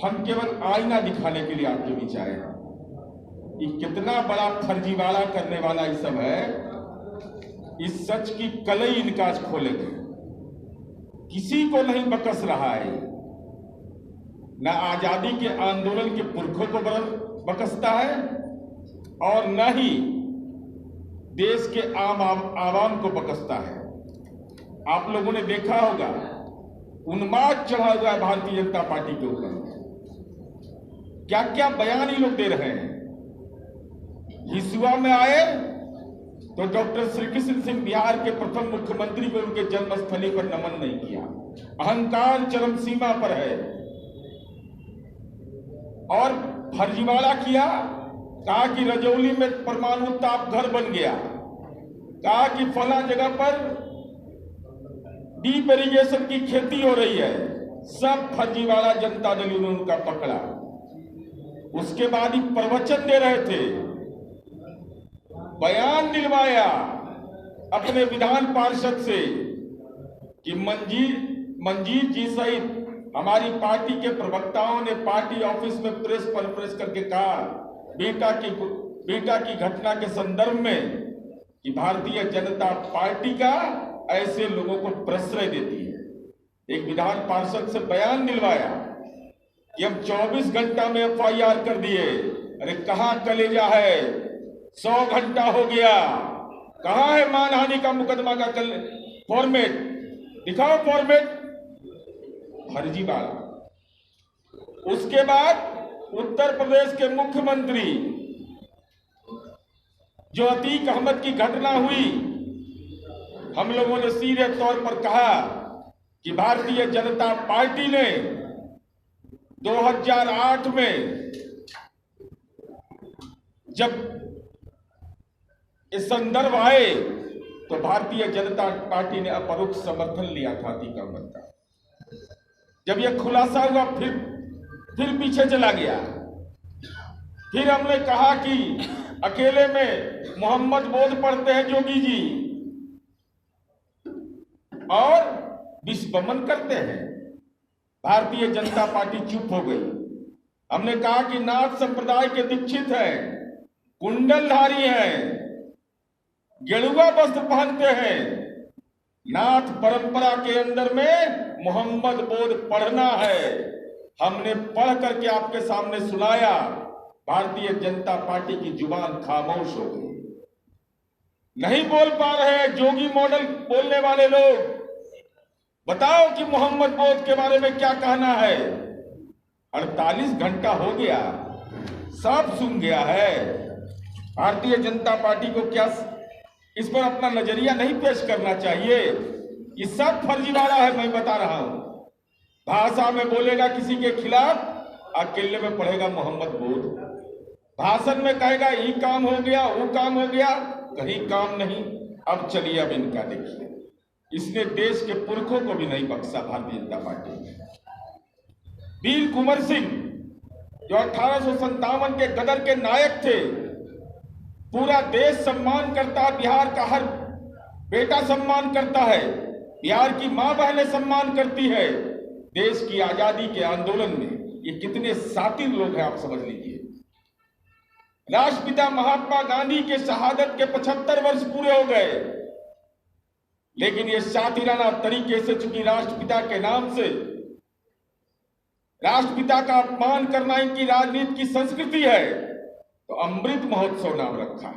हम केवल आईना दिखाने के लिए आपके बीच आए हैं। ये कितना बड़ा फर्जीवाड़ा करने वाला ये सब है, इस सच की कलई इनका आज खोलेंगे। किसी को नहीं बकस रहा है, न आजादी के आंदोलन के पुरखों को बकसता है और न ही देश के आवाम को बकसता है। आप लोगों ने देखा होगा उन्माद चढ़ा हुआ है भारतीय जनता पार्टी के ऊपर। क्या क्या बयान ये लोग दे रहे हैं। हिसुआ में आए तो डॉक्टर श्री कृष्ण सिंह बिहार के प्रथम मुख्यमंत्री को उनके जन्मस्थली पर नमन नहीं किया। अहंकार चरम सीमा पर है। और फर्जीवाड़ा किया, कहा कि रजौली में परमाणु ताप घर बन गया, कहा कि फला जगह पर डीप इरिगेशन की खेती हो रही है। सब फर्जीवाड़ा जनता दल ने उनका पकड़ा। उसके बाद ही प्रवचन दे रहे थे, बयान दिलवाया अपने विधान पार्षद से कि मंजीत जी सहित हमारी पार्टी के प्रवक्ताओं ने पार्टी ऑफिस में प्रेस कॉन्फ्रेंस करके कहा बेटा की घटना के संदर्भ में कि भारतीय जनता पार्टी का ऐसे लोगों को प्रश्रय देती है। एक विधान पार्षद से बयान दिलवाया कि हम 24 घंटा में एफआईआर कर दिए। अरे कहां कलेजा है, 100 घंटा हो गया, कहां है मानहानि का मुकदमा का कल फॉर्मेट दिखाओ, फॉर्मेट फर्जीवाड़ा। उसके बाद उत्तर प्रदेश के मुख्यमंत्री जो अतीक अहमद की घटना हुई, हम लोगों ने सीधे तौर पर कहा कि भारतीय जनता पार्टी ने 2008 में जब इस संदर्भ आए तो भारतीय जनता पार्टी ने अपरोक्ष समर्थन लिया था अतीक अहमद का। जब यह खुलासा हुआ फिर पीछे चला गया। फिर हमने कहा कि अकेले में मोहम्मद बोध पढ़ते हैं जोगी जी और विश्वमन करते हैं। भारतीय जनता पार्टी चुप हो गई। हमने कहा कि नाथ संप्रदाय के दीक्षित हैं, कुंडलधारी हैं, गेरुआ वस्त्र पहनते हैं। नाथ परंपरा के अंदर में मोहम्मद बोध पढ़ना है। हमने पढ़ करके आपके सामने सुनाया। भारतीय जनता पार्टी की जुबान खामोश हो गई। नहीं बोल पा रहे हैं जोगी मॉडल बोलने वाले लोग। बताओ कि मोहम्मद बोध के बारे में क्या कहना है। 48 घंटा हो गया, सब सुन गया है। भारतीय जनता पार्टी को क्या इस पर अपना नजरिया नहीं पेश करना चाहिए? ये सब फर्जीवाड़ा है, मैं बता रहा हूं। भाषा में बोलेगा किसी के खिलाफ, अकेले में पढ़ेगा मोहम्मद बोध। भाषण में कहेगा ये काम हो गया, वो काम हो गया, कहीं काम नहीं। अब चलिए, अब इनका देखिए। इसने देश के पुरखों को भी नहीं बख्शा भारतीय जनता पार्टी। वीर कुंवर सिंह जो 1857 के गदर के नायक थे, पूरा देश सम्मान करता है, बिहार का हर बेटा सम्मान करता है, बिहार की मां बहनें सम्मान करती है। देश की आजादी के आंदोलन में ये कितने सातिर लोग हैं, आप समझ लीजिए। राष्ट्रपिता महात्मा गांधी के शहादत के 75 वर्ष पूरे हो गए, लेकिन ये सातिराना तरीके से, चूंकि राष्ट्रपिता के नाम से राष्ट्रपिता का अपमान करना इनकी राजनीति की संस्कृति है, तो अमृत महोत्सव नाम रखा।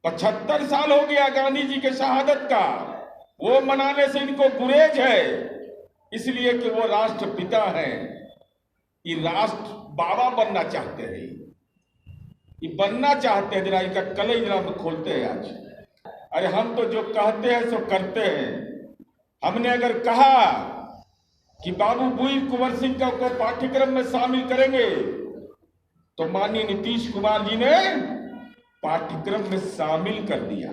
75 साल हो गया गांधी जी के शहादत का। वो मनाने से इनको गुरेज है, इसलिए कि वो राष्ट्रपिता हैं। ये राष्ट्र बाबा बनना चाहते हैं, ये बनना चाहते हैं। जरा इनका कलई जरा में खोलते हैं आज। अरे हम तो जो कहते हैं सो करते हैं। हमने अगर कहा कि बाबू वीर कुंवर सिंह को पाठ्यक्रम में शामिल करेंगे, तो माननीय नीतीश कुमार जी ने पाठ्यक्रम में शामिल कर दिया।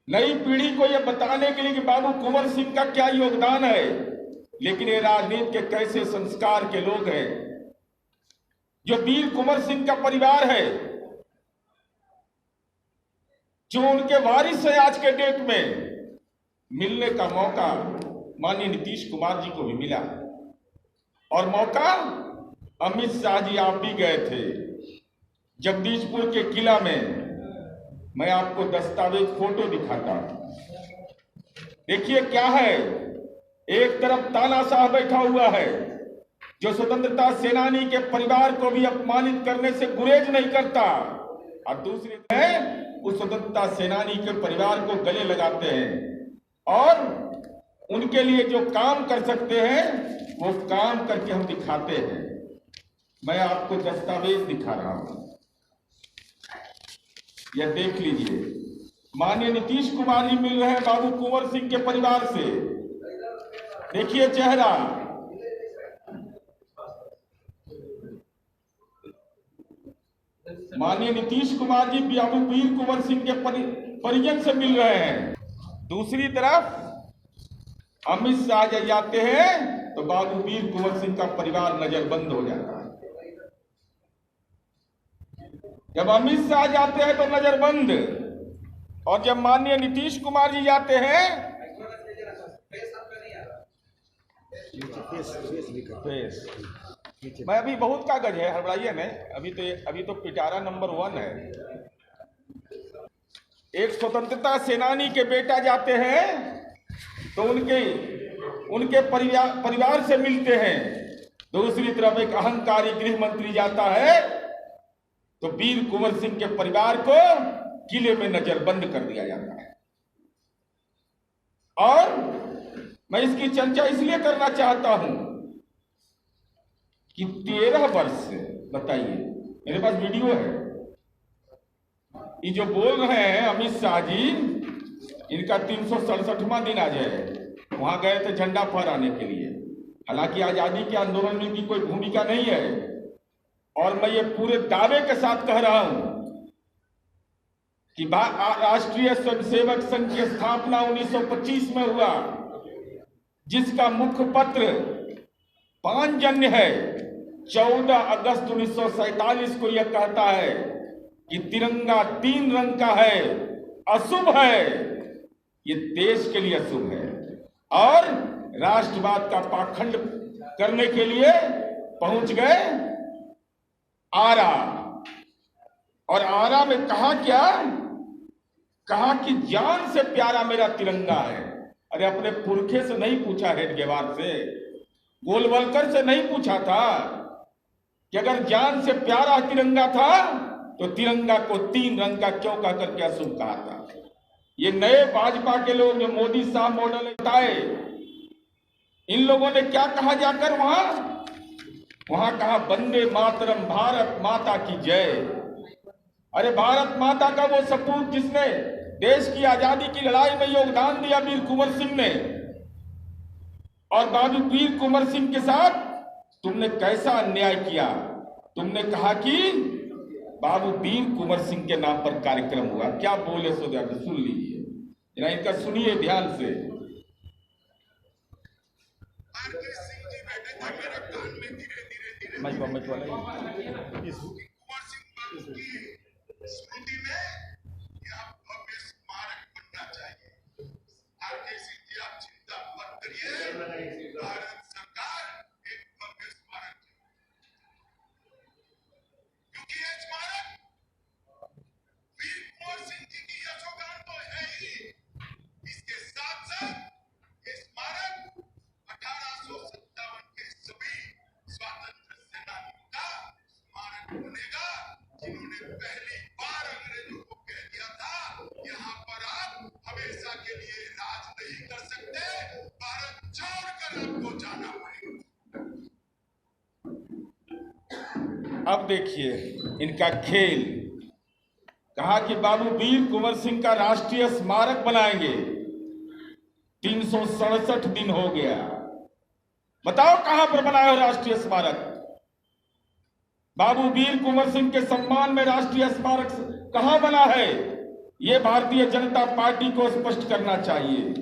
नई पीढ़ी को यह बताने के लिए कि बाबू कुंवर सिंह का क्या योगदान है। लेकिन ये राजनीति के कैसे संस्कार के लोग हैं। जो वीर कुंवर सिंह का परिवार है, जो उनके वारिस है, आज के डेट में मिलने का मौका माननीय नीतीश कुमार जी को भी मिला। और मौका, अमित शाह जी आप भी गए थे जगदीशपुर के किला में। मैं आपको दस्तावेज फोटो दिखाता हूं। देखिए क्या है, एक तरफ तानाशाह बैठा हुआ है जो स्वतंत्रता सेनानी के परिवार को भी अपमानित करने से गुरेज नहीं करता, और दूसरी है उस स्वतंत्रता सेनानी के परिवार को गले लगाते हैं और उनके लिए जो काम कर सकते हैं वो काम करके हम दिखाते हैं। मैं आपको दस्तावेज दिखा रहा हूं, यह देख लीजिए। माननीय नीतीश कुमार जी मिल रहे हैं बाबू कुंवर सिंह के परिवार से। देखिए चेहरा, माननीय नीतीश कुमार जी बाबू वीर कुंवर सिंह के परिजन से मिल रहे हैं। दूसरी तरफ अमित शाह जब जाते हैं तो बाबू वीर कुंवर सिंह का परिवार नजरबंद हो जाता है। जब अमित शाह जाते हैं तो नजरबंद, और जब माननीय नीतीश कुमार जी जाते हैं मैं अभी बहुत कागज है, हड़बड़ाइए नहीं। अभी तो पिटारा नंबर 1 है। एक स्वतंत्रता सेनानी के बेटा जाते हैं तो उनके परिवार से मिलते हैं। दूसरी तरफ एक अहंकारी गृह मंत्री जाता है तो वीर कुंवर सिंह के परिवार को किले में नजरबंद कर दिया जाता है। और मैं इसकी चर्चा इसलिए करना चाहता हूं कि 13 वर्ष से, बताइए, मेरे पास वीडियो है, ये जो बोल रहे हैं अमित शाह जी, इनका 367वां दिन आज है। वहां गए थे झंडा फहराने के लिए। हालांकि आजादी के आंदोलन में इनकी कोई भूमिका नहीं है, और मैं ये पूरे दावे के साथ कह रहा हूं कि राष्ट्रीय स्वयंसेवक संघ की स्थापना 1925 में हुआ, जिसका मुखपत्र पांचजन्य है। 14 अगस्त 1947 को यह कहता है कि तिरंगा 3 रंग का है, अशुभ है, ये देश के लिए अशुभ है। और राष्ट्रवाद का पाखंड करने के लिए पहुंच गए आरा, और आरा में कहा क्या, कहा कि जान से प्यारा मेरा तिरंगा है। अरे अपने पुरखे से नहीं पूछा, हेडगेवार से, गोलवलकर से नहीं पूछा था कि अगर जान से प्यारा तिरंगा था तो तिरंगा को 3 रंग का क्यों कह करके अशुभ कहा था। ये नए भाजपा के लोग जो मोदी साहब मॉडल बताए, इन लोगों ने क्या कहा जाकर वहां कहा वंदे मातरम, भारत माता की जय। अरे भारत माता का वो सपूत जिसने देश की आजादी की लड़ाई में योगदान दिया, वीर कुंवर सिंह ने, और बाबू वीर कुंवर सिंह के साथ तुमने कैसा अन्याय किया। तुमने कहा कि बाबू वीर कुंवर सिंह के नाम पर कार्यक्रम हुआ। क्या बोले सुन लीजिए जरा, इनका सुनिए ध्यान से। स्मृति में यह भव्य स्मारक बनना चाहिए। आरके सिंह जी आप चिंता मत करिए, भारत सरकार एक भव्य स्मारक, क्योंकि यह स्मारक वीर कुंवर सिंह जी की यशोगान तो है ही, इसके साथ साथ ये स्मारक 1857 के सभी स्वतंत्र सेनानियों का स्मारक बनेगा, जिन्होंने पहली बार अंग्रेजों को कह दिया था यहाँ पर आप हमेशा के लिए राज नहीं कर सकते, भारत छोड़कर आपको जाना पड़ेगा। अब देखिए इनका खेल। कहा कि बाबू वीर कुंवर सिंह का राष्ट्रीय स्मारक बनाएंगे। 367 दिन हो गया, बताओ कहां पर बनाया हो राष्ट्रीय स्मारक। बाबू वीर कुंवर सिंह के सम्मान में राष्ट्रीय स्मारक कहां बना है, यह भारतीय जनता पार्टी को स्पष्ट करना चाहिए।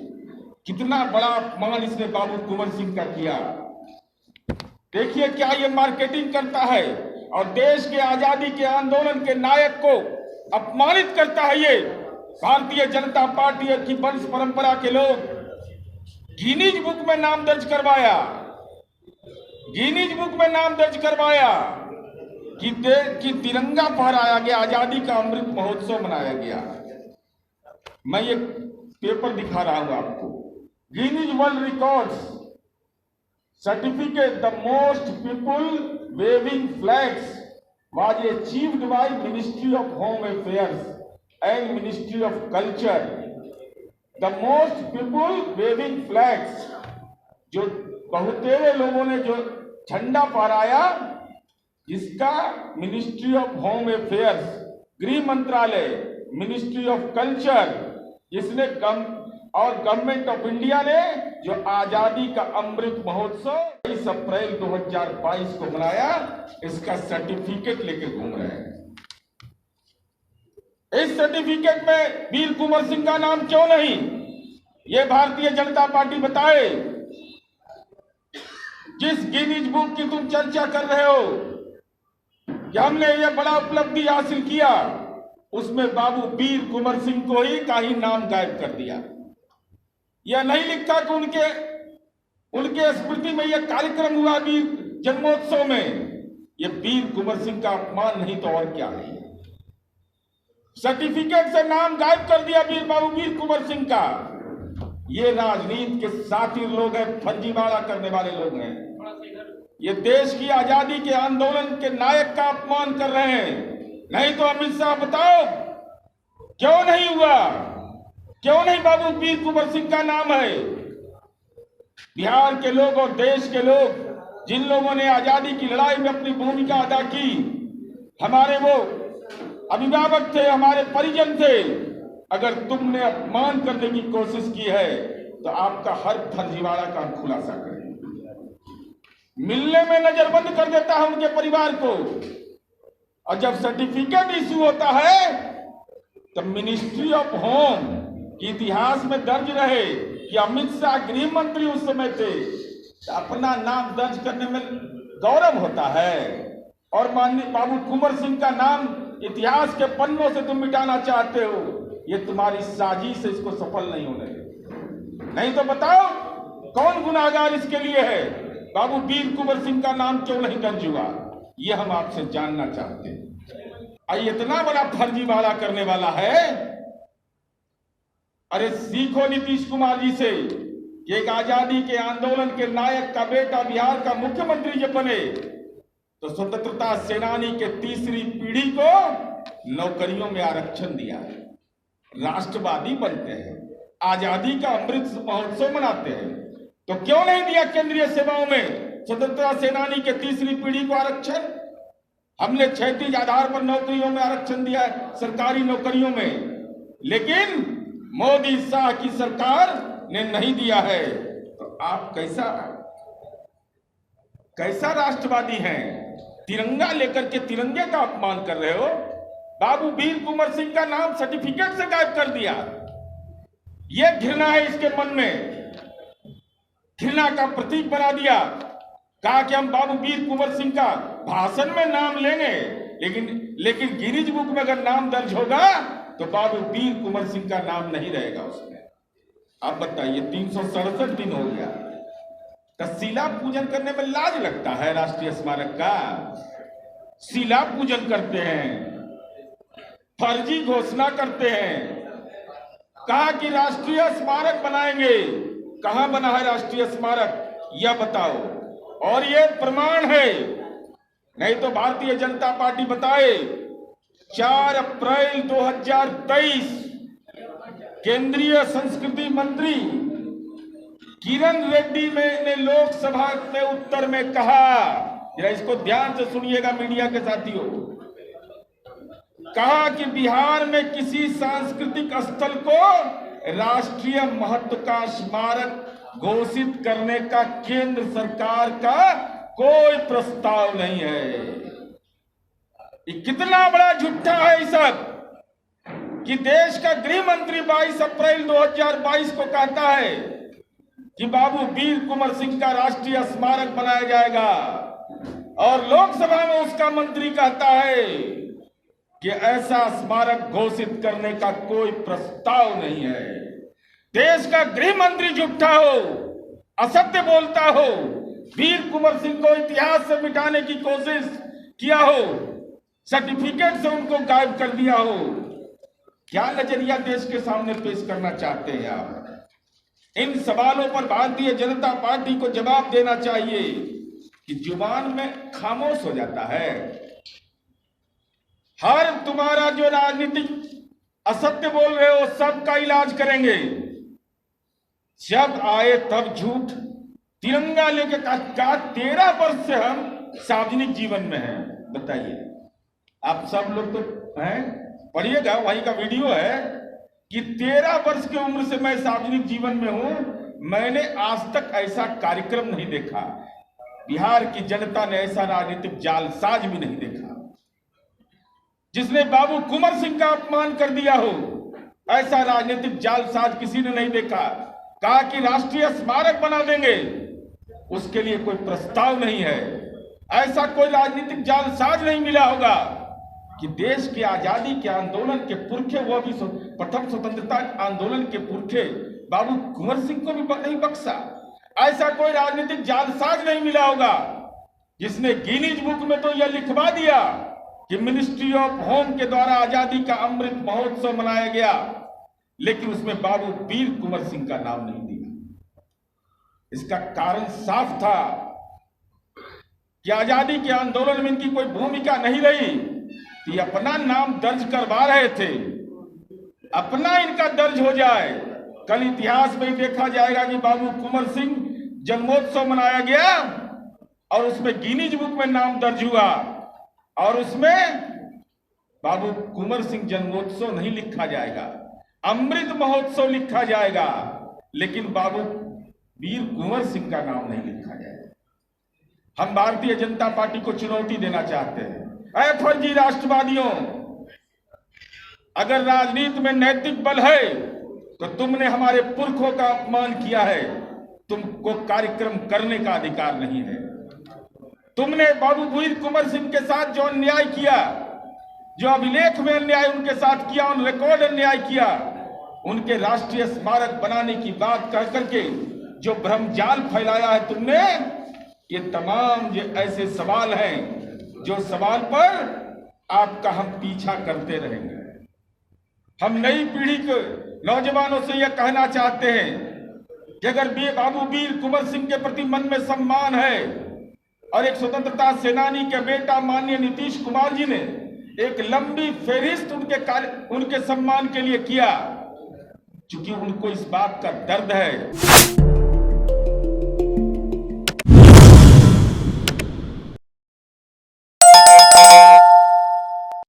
कितना बड़ा अपमान इसने बाबू कुंवर सिंह का किया। देखिए क्या ये मार्केटिंग करता है और देश के आजादी के आंदोलन के नायक को अपमानित करता है। ये भारतीय जनता पार्टी की वंश परंपरा के लोग गिनीज बुक में नाम दर्ज करवाया। गिनीज बुक में नाम दर्ज करवाया कि तिरंगा फहराया गया, आजादी का अमृत महोत्सव मनाया गया। मैं ये पेपर दिखा रहा हूं आपको। Guinness World Records certificate the most people waving flags was achieved by Ministry of Home Affairs and Ministry of Culture. The most people waving flags, जो बहुतेरे लोगों ने जो झंडा फहराया, जिसका मिनिस्ट्री ऑफ होम अफेयर्स गृह मंत्रालय, मिनिस्ट्री ऑफ कल्चर जिसने और गवर्नमेंट ऑफ इंडिया ने जो आजादी का अमृत महोत्सव 23 अप्रैल 2022 को मनाया, इसका सर्टिफिकेट लेके घूम रहे हैं। इस सर्टिफिकेट में वीर कुंवर सिंह का नाम क्यों नहीं, ये भारतीय जनता पार्टी बताए। जिस गिनीज बुक की तुम चर्चा कर रहे हो कि हमने ये बड़ा उपलब्धि हासिल किया, उसमें बाबू वीर कुंवर सिंह को ही का ही नाम गायब कर दिया। यह नहीं लिखा कि उनके स्मृति में यह कार्यक्रम हुआ वीर जन्मोत्सव में। यह वीर कुंवर सिंह का अपमान नहीं तो और क्या है। सर्टिफिकेट से नाम गायब कर दिया बाबू वीर कुंवर सिंह का। ये राजनीति के साथी लोग हैं, फर्जीवाड़ा करने वाले लोग हैं। ये देश की आजादी के आंदोलन के नायक का अपमान कर रहे हैं। नहीं तो अमित शाह बताओ क्यों नहीं हुआ, क्यों नहीं बाबू वीर कुंवर सिंह का नाम है। बिहार के लोग और देश के लोग, जिन लोगों ने आजादी की लड़ाई में अपनी भूमिका अदा की, हमारे वो अभिभावक थे, हमारे परिजन थे, अगर तुमने अपमान करने की कोशिश की है तो आपका हर फर्जीवाड़ा का खुलासा करें। मिलने में नजरबंद कर देता है उनके परिवार को। और जब सर्टिफिकेट इश्यू होता है तो मिनिस्ट्री ऑफ होम के इतिहास में दर्ज रहे कि अमित शाह गृह मंत्री उस समय थे, तो अपना नाम दर्ज करने में गौरव होता है। और माननीय बाबू कुंवर सिंह का नाम इतिहास के पन्नों से तुम मिटाना चाहते हो, ये तुम्हारी साजिश से इसको सफल नहीं होने दे। नहीं तो बताओ कौन गुनाहगार इसके लिए है। बाबू वीर कुंवर सिंह का नाम क्यों नहीं दर्ज हुआ, ये हम आपसे जानना चाहते हैं। इतना बड़ा फर्जीवाड़ा करने वाला है। अरे सीखो नीतीश कुमार जी से कि एक आजादी के आंदोलन के नायक का बेटा बिहार का मुख्यमंत्री जब बने तो स्वतंत्रता सेनानी के तीसरी पीढ़ी को नौकरियों में आरक्षण दिया है। राष्ट्रवादी बनते हैं, आजादी का अमृत महोत्सव मनाते हैं, तो क्यों नहीं दिया केंद्रीय सेवाओं में स्वतंत्रता सेनानी के तीसरी पीढ़ी को आरक्षण। हमने क्षैतिज आधार पर नौकरियों में आरक्षण दिया है, सरकारी नौकरियों में, लेकिन मोदी शाह की सरकार ने नहीं दिया है। तो आप कैसा राष्ट्रवादी हैं। तिरंगा लेकर के तिरंगे का अपमान कर रहे हो। बाबू वीर कुंवर सिंह का नाम सर्टिफिकेट से गायब कर दिया। यह घृणा है इसके मन में, घृणा का प्रतीक बना दिया। कहा कि हम बाबू वीर कुंवर सिंह का भाषण में नाम लेंगे, लेकिन गिनीज बुक में अगर नाम दर्ज होगा तो बाबू वीर कुंवर सिंह का नाम नहीं रहेगा उसमें। आप बताइए, 367 दिन हो गया, तो शिला पूजन करने में लाज लगता है राष्ट्रीय स्मारक का। शिला पूजन करते हैं, फर्जी घोषणा करते हैं, कहा कि राष्ट्रीय स्मारक बनाएंगे। कहां बना है राष्ट्रीय स्मारक, यह बताओ। और यह प्रमाण है, नहीं तो भारतीय जनता पार्टी बताए। 4 अप्रैल 2023 केंद्रीय संस्कृति मंत्री किरण रेड्डी ने लोकसभा में उत्तर में कहा, जरा इसको ध्यान से सुनिएगा मीडिया के साथियों, कहा कि बिहार में किसी सांस्कृतिक स्थल को राष्ट्रीय महत्व का स्मारक घोषित करने का केंद्र सरकार का कोई प्रस्ताव नहीं है। ये कितना बड़ा झूठा है सब कि देश का गृह मंत्री 22 अप्रैल 2022 को कहता है कि बाबू वीर कुंवर सिंह का राष्ट्रीय स्मारक बनाया जाएगा, और लोकसभा में उसका मंत्री कहता है कि ऐसा स्मारक घोषित करने का कोई प्रस्ताव नहीं है। देश का गृह मंत्री झूठा हो, असत्य बोलता हो, वीर कुंवर सिंह को इतिहास से मिटाने की कोशिश किया हो, सर्टिफिकेट से उनको गायब कर दिया हो। क्या नजरिया देश के सामने पेश करना चाहते हैं आप? इन सवालों पर भारतीय जनता पार्टी को जवाब देना चाहिए कि जुबान में खामोश हो जाता है। हर तुम्हारा जो राजनीतिक असत्य बोल रहे हो सबका इलाज करेंगे। जब आए तब झूठ, तिरंगा लेके कहा 13 वर्ष से हम सार्वजनिक जीवन में हैं। बताइए, आप सब लोग तो हैं, पढ़िएगा, वहीं का वीडियो है कि 13 वर्ष की उम्र से मैं सार्वजनिक जीवन में हूं, मैंने आज तक ऐसा कार्यक्रम नहीं देखा। बिहार की जनता ने ऐसा राजनीतिक जालसाज भी नहीं देखा जिसने बाबू कुंवर सिंह का अपमान कर दिया हो। ऐसा राजनीतिक जालसाज किसी ने नहीं देखा। कहा कि राष्ट्रीय स्मारक बना देंगे, उसके लिए कोई प्रस्ताव नहीं है। ऐसा कोई राजनीतिक जालसाज नहीं मिला होगा कि देश की आजादी के आंदोलन के पुरखे, वो भी प्रथम स्वतंत्रता आंदोलन के पुरखे बाबू कुंवर सिंह को भी नहीं बख्शा। ऐसा कोई राजनीतिक जालसाज नहीं मिला होगा जिसने गिनीज बुक में तो यह लिखवा दिया कि मिनिस्ट्री ऑफ होम के द्वारा आजादी का अमृत महोत्सव मनाया गया, लेकिन उसमें बाबू वीर कुंवर सिंह का नाम नहीं दिया। इसका कारण साफ था कि आजादी के आंदोलन में इनकी कोई भूमिका नहीं रही। तो ये अपना नाम दर्ज करवा रहे थे, अपना इनका दर्ज हो जाए। कल इतिहास में देखा जाएगा कि बाबू कुंवर सिंह जन्मोत्सव मनाया गया और उसमें गिनीज बुक में नाम दर्ज हुआ और उसमें बाबू कुंवर सिंह जन्मोत्सव नहीं लिखा जाएगा, अमृत महोत्सव लिखा जाएगा, लेकिन बाबू वीर कुंवर सिंह का नाम नहीं लिखा जाएगा। हम भारतीय जनता पार्टी को चुनौती देना चाहते हैं, ऐ फर्जी राष्ट्रवादियों, अगर राजनीति में नैतिक बल है तो तुमने हमारे पुरखों का अपमान किया है, तुमको कार्यक्रम करने का अधिकार नहीं है। तुमने बाबू वीर कुंवर सिंह के साथ जो अन्याय किया, जो अभिलेख में अन्याय उनके साथ किया, उन रिकॉर्ड अन्याय किया, उनके राष्ट्रीय स्मारक बनाने की बात कह करके जो भ्रमजाल फैलाया है तुमने, ये तमाम ये ऐसे सवाल हैं जो सवाल पर आपका हम पीछा करते रहेंगे। हम नई पीढ़ी के नौजवानों से यह कहना चाहते हैं कि अगर बाबू वीर कुंवर सिंह के प्रति मन में सम्मान है और एक स्वतंत्रता सेनानी के बेटा माननीय नीतीश कुमार जी ने एक लंबी फेहरिस्त उनके सम्मान के लिए किया, चूंकि उनको इस बात का दर्द है